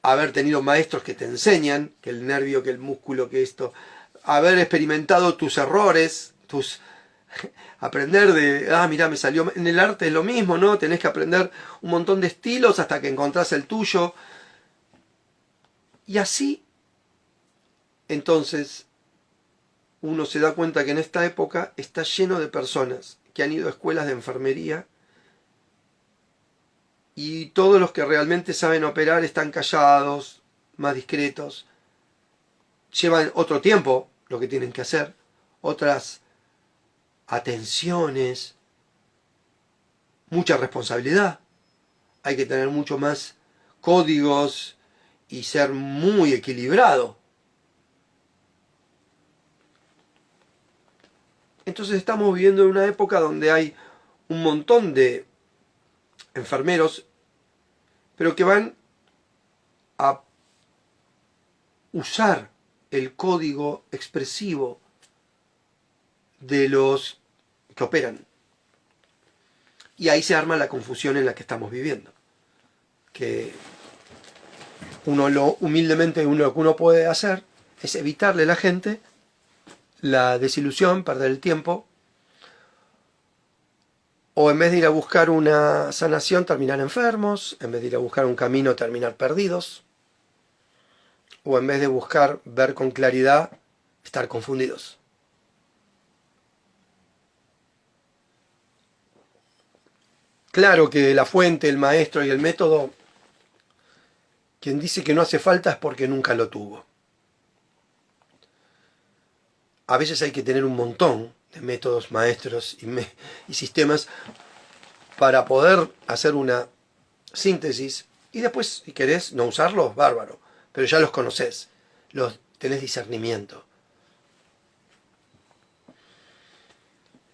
haber tenido maestros que te enseñan, que el nervio, que el músculo, que esto, haber experimentado tus errores, aprender de, mirá, me salió, en el arte es lo mismo, ¿no? Tenés que aprender un montón de estilos hasta que encontrás el tuyo. Y así, entonces, uno se da cuenta que en esta época está lleno de personas que han ido a escuelas de enfermería y todos los que realmente saben operar están callados, más discretos, llevan otro tiempo lo que tienen que hacer, otras atenciones, mucha responsabilidad, hay que tener mucho más códigos y ser muy equilibrado. Entonces estamos viviendo en una época donde hay un montón de enfermeros, pero que van a usar el código expresivo de los que operan. Y ahí se arma la confusión en la que estamos viviendo. Que humildemente lo que uno puede hacer es evitarle a la gente la desilusión, perder el tiempo, o en vez de ir a buscar una sanación terminar enfermos, en vez de ir a buscar un camino terminar perdidos, o en vez de buscar ver con claridad, estar confundidos. Claro que la fuente, el maestro y el método, quien dice que no hace falta es porque nunca lo tuvo. A veces hay que tener un montón de métodos, maestros y sistemas para poder hacer una síntesis y después, si querés, no usarlos, bárbaro, pero ya los conocés, tenés discernimiento.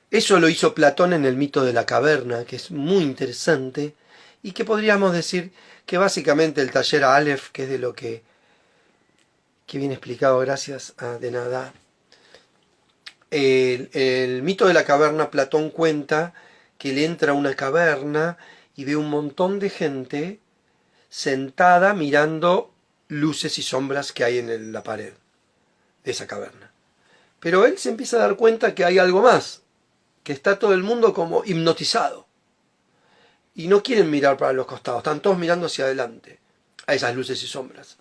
Eso lo hizo Platón en el mito de la caverna, que es muy interesante, y que podríamos decir que básicamente el taller Aleph, que es de lo que viene explicado gracias a De Nada, el mito de la caverna, Platón cuenta que él entra a una caverna y ve un montón de gente sentada mirando luces y sombras que hay en la pared de esa caverna. Pero él se empieza a dar cuenta que hay algo más, que está todo el mundo como hipnotizado. Y no quieren mirar para los costados, están todos mirando hacia adelante, a esas luces y sombras.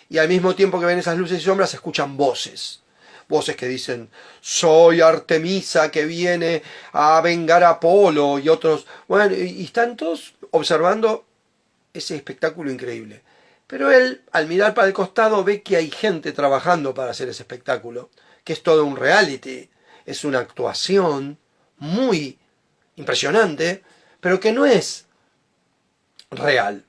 Y al mismo tiempo que ven esas luces y sombras, se escuchan voces. Voces que dicen, soy Artemisa que viene a vengar a Apolo, y otros. Bueno, y están todos observando ese espectáculo increíble. Pero él, al mirar para el costado, ve que hay gente trabajando para hacer ese espectáculo, que es todo un reality, es una actuación muy impresionante, pero que no es real.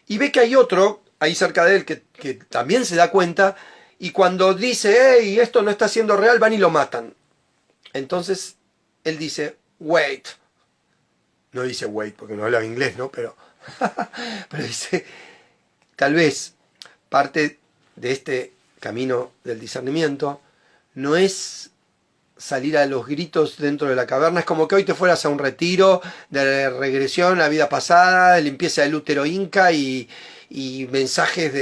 Y ve que hay otro ahí cerca de él que también se da cuenta, y cuando dice, hey, esto no está siendo real, van y lo matan. Entonces él dice, wait. No dice wait porque no habla inglés, ¿no? Pero dice, tal vez parte de este camino del discernimiento no es salir a los gritos dentro de la caverna. Es como que hoy te fueras a un retiro de regresión a la vida pasada, de limpieza del útero inca y mensajes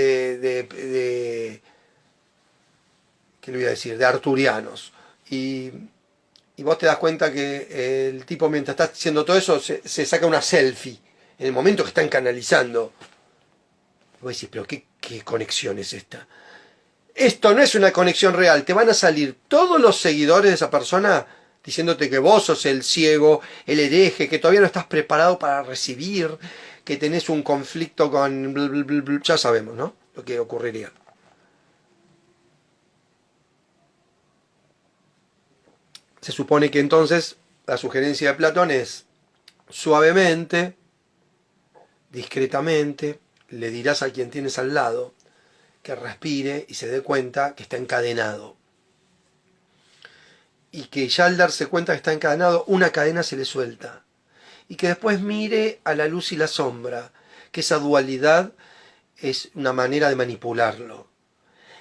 ¿qué le voy a decir? De arturianos. Y vos te das cuenta que el tipo, mientras está haciendo todo eso, se saca una selfie en el momento que están canalizando. Vos decís, pero ¿qué conexión es esta? Esto no es una conexión real. Te van a salir todos los seguidores de esa persona diciéndote que vos sos el ciego, el hereje, que todavía no estás preparado para recibir, que tenés un conflicto con... Ya sabemos, ¿no? Lo que ocurriría. Se supone que entonces la sugerencia de Platón es suavemente, discretamente, le dirás a quien tienes al lado que respire y se dé cuenta que está encadenado. Y que ya al darse cuenta que está encadenado, una cadena se le suelta. Y que después mire a la luz y la sombra, que esa dualidad es una manera de manipularlo.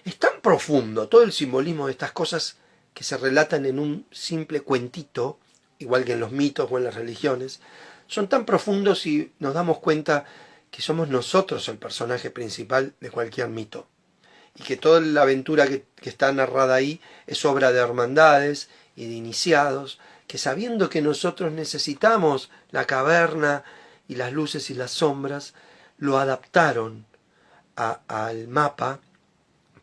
Es tan profundo todo el simbolismo de estas cosas que se relatan en un simple cuentito, igual que en los mitos o en las religiones, son tan profundos y nos damos cuenta que somos nosotros el personaje principal de cualquier mito. Y que toda la aventura que está narrada ahí es obra de hermandades y de iniciados, que sabiendo que nosotros necesitamos la caverna y las luces y las sombras, lo adaptaron al mapa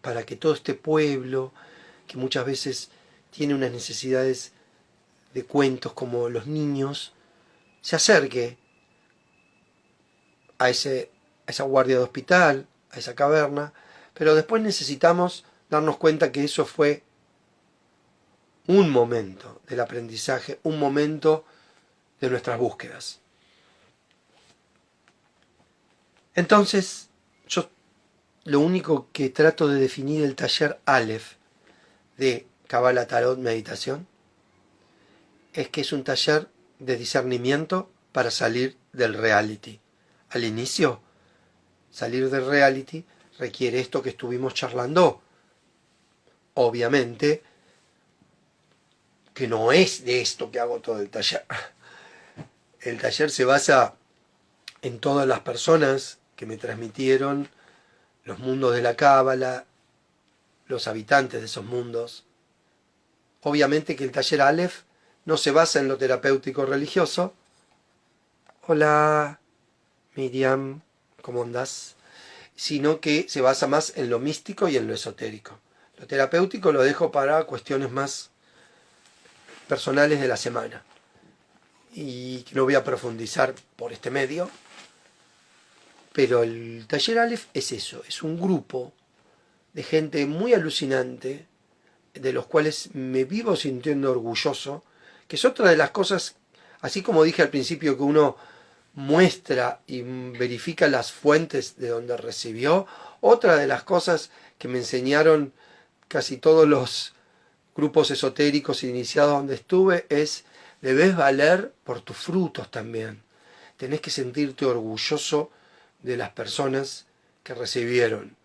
para que todo este pueblo, que muchas veces tiene unas necesidades de cuentos como los niños, se acerque a esa guardia de hospital, a esa caverna, pero después necesitamos darnos cuenta que eso fue un momento del aprendizaje, un momento de nuestras búsquedas. Entonces, yo lo único que trato de definir el taller Aleph de Kabbalah Tarot Meditación es que es un taller de discernimiento para salir del reality. Al inicio, salir del reality requiere esto que estuvimos charlando. Obviamente que no es de esto que hago todo el taller. El taller se basa en todas las personas que me transmitieron los mundos de la Cábala, los habitantes de esos mundos. Obviamente que el taller Aleph no se basa en lo terapéutico religioso. Hola, Miriam, ¿cómo andás? Sino que se basa más en lo místico y en lo esotérico. Lo terapéutico lo dejo para cuestiones más personales de la semana. Y no voy a profundizar por este medio. Pero el taller Aleph es eso, es un grupo de gente muy alucinante, de los cuales me vivo sintiendo orgulloso, que es otra de las cosas, así como dije al principio que uno muestra y verifica las fuentes de donde recibió, otra de las cosas que me enseñaron casi todos los grupos esotéricos iniciados donde estuve es, debes valer por tus frutos también. Tenés que sentirte orgulloso de las personas que recibieron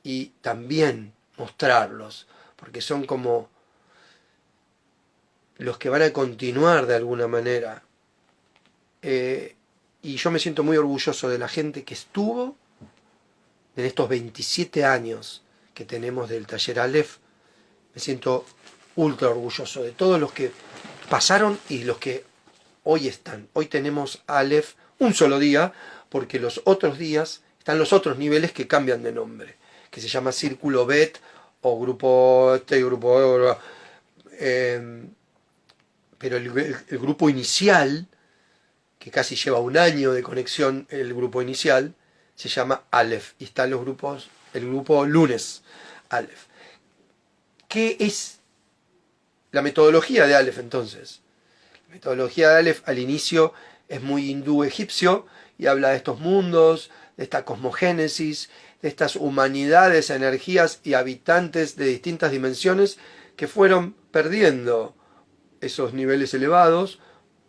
y también mostrarlos, porque son como los que van a continuar de alguna manera. Y yo me siento muy orgulloso de la gente que estuvo en estos 27 años que tenemos del taller Aleph. Me siento ultra orgulloso de todos los que pasaron y los que hoy están. Hoy tenemos Aleph un solo día, porque los otros días están los otros niveles que cambian de nombre, que se llama Círculo Bet o Grupo Grupo... pero el grupo inicial, que casi lleva un año de conexión, el grupo inicial, se llama Aleph. Y están los grupos, el grupo lunes, Aleph. ¿Qué es la metodología de Aleph entonces? La metodología de Aleph al inicio es muy hindú egipcio y habla de estos mundos, de esta cosmogénesis, de estas humanidades, energías y habitantes de distintas dimensiones que fueron perdiendo esos niveles elevados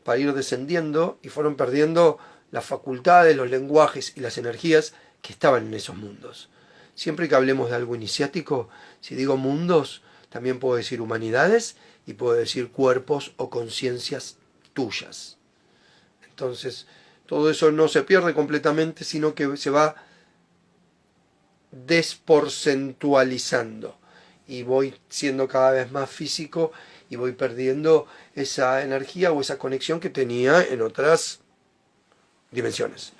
para ir descendiendo y fueron perdiendo las facultades, los lenguajes y las energías que estaban en esos mundos. Siempre que hablemos de algo iniciático, si digo mundos, también puedo decir humanidades y puedo decir cuerpos o conciencias tuyas. Entonces, todo eso no se pierde completamente, sino que se va desporcentualizando. Y voy siendo cada vez más físico y voy perdiendo esa energía o esa conexión que tenía en otras dimensiones.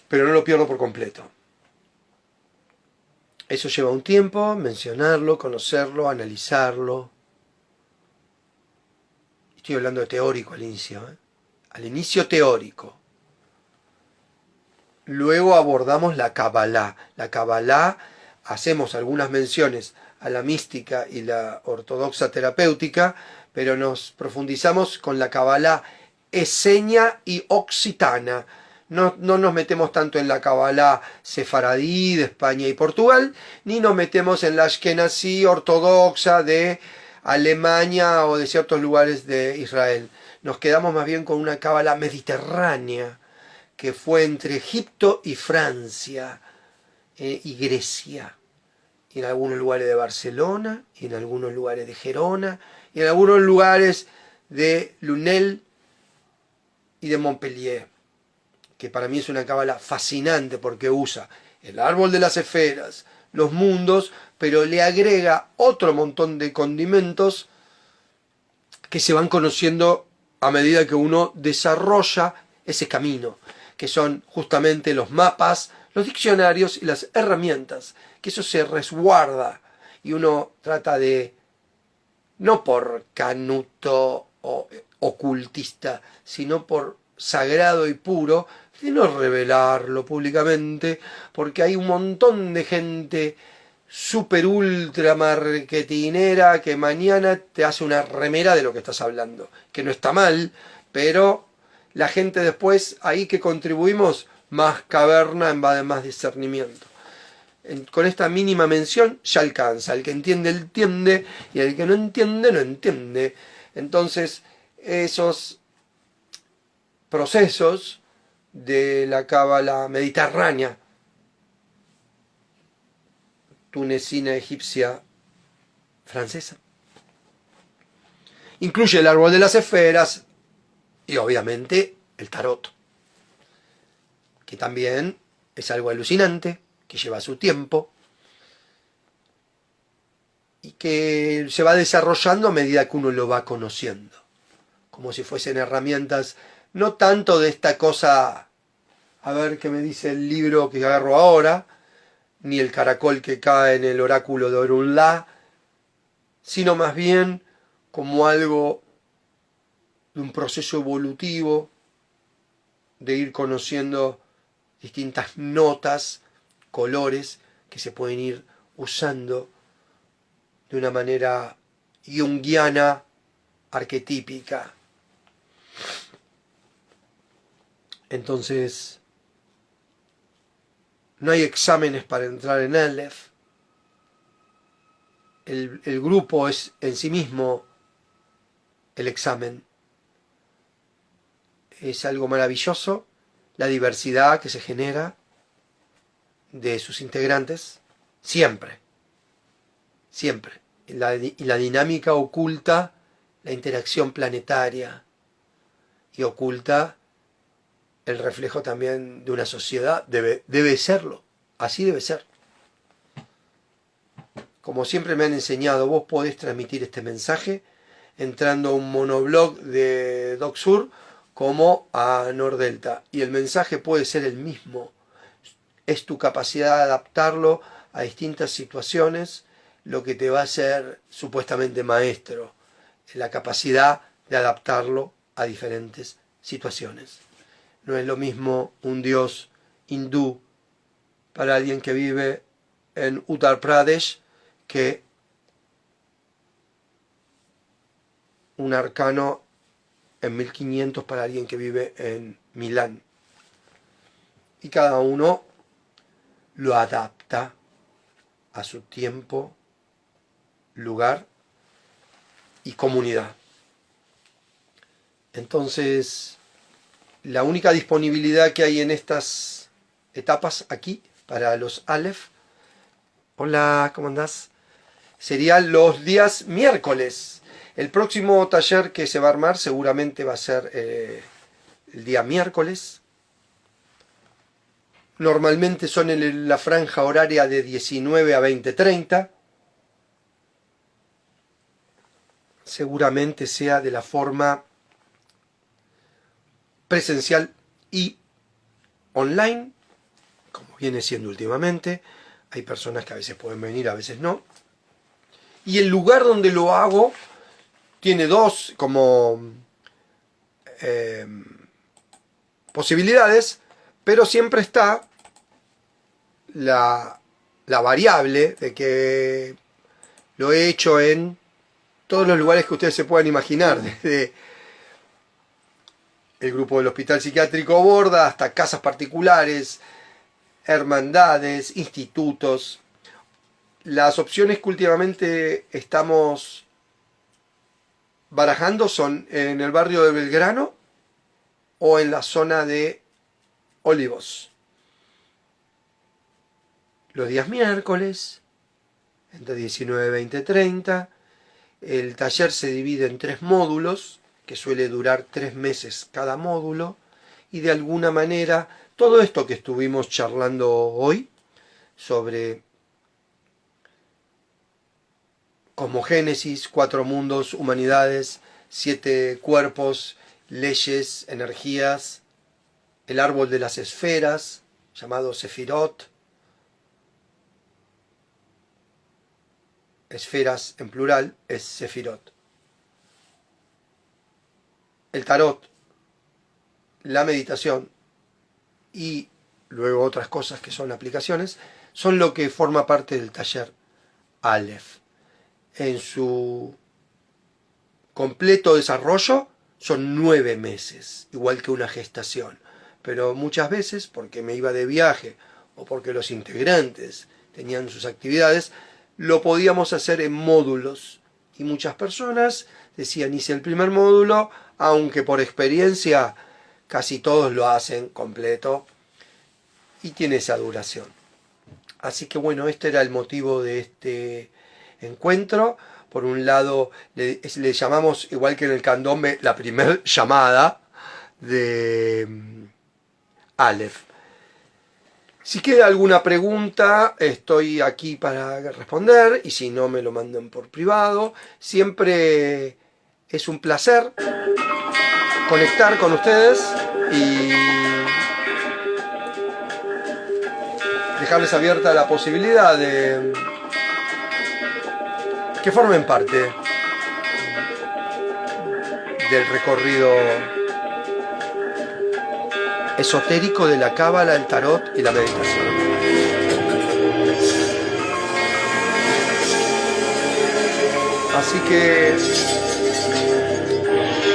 Pero no lo pierdo por completo. Eso lleva un tiempo, mencionarlo, conocerlo, analizarlo. Estoy hablando de teórico al inicio, al inicio teórico. Luego abordamos la Kabbalah. La Kabbalah, hacemos algunas menciones a la mística y la ortodoxa terapéutica, pero nos profundizamos con la Kabbalah eseña y occitana. No nos metemos tanto en la Kabbalah sefaradí de España y Portugal, ni nos metemos en la Ashkenazí ortodoxa de Alemania o de ciertos lugares de Israel. Nos quedamos más bien con una Kabbalah mediterránea, que fue entre Egipto y Francia y Grecia, y en algunos lugares de Barcelona, y en algunos lugares de Gerona, y en algunos lugares de Lunel y de Montpellier, que para mí es una cábala fascinante porque usa el árbol de las esferas, los mundos, pero le agrega otro montón de condimentos que se van conociendo a medida que uno desarrolla ese camino, que son justamente los mapas, los diccionarios y las herramientas, que eso se resguarda y uno trata de, no por canuto o ocultista, sino por sagrado y puro, de no revelarlo públicamente, porque hay un montón de gente super ultra marketinera que mañana te hace una remera de lo que estás hablando, que no está mal, pero la gente después, ahí que contribuimos, más caverna invade más discernimiento. Con esta mínima mención ya alcanza. El que entiende, entiende, y el que no entiende, no entiende. Entonces, esos procesos de la cábala mediterránea, tunecina, egipcia, francesa, incluye el árbol de las esferas y obviamente el tarot, que también es algo alucinante, que lleva su tiempo y que se va desarrollando a medida que uno lo va conociendo, como si fuesen herramientas, no tanto de esta cosa, a ver qué me dice el libro que agarro ahora, ni el caracol que cae en el oráculo de Orunlá, sino más bien como algo de un proceso evolutivo, de ir conociendo distintas notas, colores que se pueden ir usando de una manera junguiana, arquetípica. Entonces, no hay exámenes para entrar en Aleph. El grupo es en sí mismo el examen. Es algo maravilloso la diversidad que se genera de sus integrantes, siempre, siempre. Y la dinámica oculta la interacción planetaria y oculta el reflejo también de una sociedad. Debe serlo, así debe ser. Como siempre me han enseñado, vos podés transmitir este mensaje entrando a un monoblog de DocSur como a Nordelta, y el mensaje puede ser el mismo. Es tu capacidad de adaptarlo a distintas situaciones lo que te va a hacer supuestamente maestro, la capacidad de adaptarlo a diferentes situaciones. No es lo mismo un dios hindú para alguien que vive en Uttar Pradesh que un arcano en 1500 para alguien que vive en Milán. Y cada uno lo adapta a su tiempo, lugar y comunidad. Entonces, la única disponibilidad que hay en estas etapas aquí para los Aleph, hola, ¿cómo andás? Serían los días miércoles. El próximo taller que se va a armar seguramente va a ser el día miércoles. Normalmente son en la franja horaria de 19 a 20:30. Seguramente sea de la forma presencial y online, como viene siendo últimamente. Hay personas que a veces pueden venir, a veces no. Y el lugar donde lo hago tiene dos como posibilidades, pero siempre está la variable de que lo he hecho en todos los lugares que ustedes se puedan imaginar, desde el grupo del Hospital Psiquiátrico Borda hasta casas particulares, hermandades, institutos. Las opciones que últimamente estamos barajando son en el barrio de Belgrano o en la zona de Olivos. Los días miércoles, entre 19 y 20:30, el taller se divide en 3 módulos, que suele durar 3 meses cada módulo, y de alguna manera todo esto que estuvimos charlando hoy sobre cosmogénesis, 4 mundos, humanidades, 7 cuerpos, leyes, energías, el árbol de las esferas, llamado Sefirot, esferas en plural es Sefirot, el tarot, la meditación y luego otras cosas que son aplicaciones, son lo que forma parte del taller Aleph. En su completo desarrollo son 9 meses, igual que una gestación. Pero muchas veces, porque me iba de viaje o porque los integrantes tenían sus actividades, lo podíamos hacer en módulos. Y muchas personas decían, hice el primer módulo, aunque por experiencia casi todos lo hacen completo y tiene esa duración. Así que bueno, este era el motivo de este encuentro. Por un lado, le llamamos, igual que en el candombe, la primer llamada de Aleph. Si queda alguna pregunta, estoy aquí para responder, y si no, me lo mandan por privado. Siempre es un placer conectar con ustedes y dejarles abierta la posibilidad de que formen parte del recorrido esotérico de la cábala, el tarot y la meditación. Así que,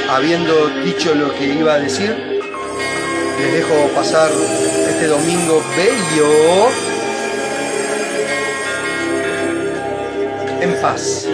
habiendo dicho lo que iba a decir, les dejo pasar este domingo bello en paz.